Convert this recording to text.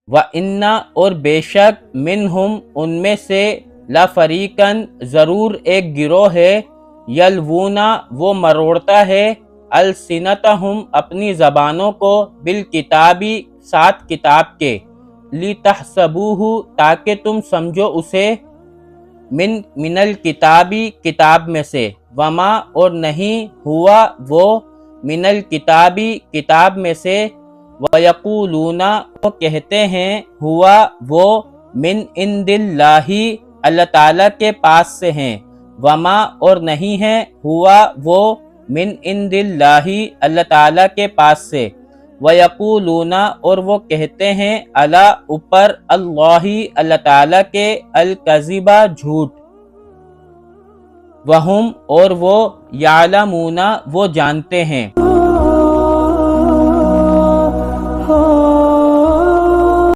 وَإِنَّ اور بے شک منہم ان میں سے لفریقاً ضرور ایک گروہ ہے یلوونا وہ مروڑتا ہے السنتہم اپنی زبانوں کو بالکتابی ساتھ کتاب کے لتحسبوہ تاکہ تم سمجھو اسے من الکتابی کتاب میں سے وما اور نہیں ہوا وہ من الکتابی کتاب میں سے وَيَقُولُونَ وہ کہتے ہیں ہوا وہ من عند اللہ اللہ تعالیٰ کے پاس سے ہیں وما اور نہیں ہے ہوا وہ من عند اللہ اللہ تعالیٰ کے پاس سے وَيَقُولُونَ اور وہ کہتے ہیں علی اوپر اللہ اللہ تعالیٰ کے الکذب جھوٹ وہم اور وہ یعلمون وہ جانتے ہیں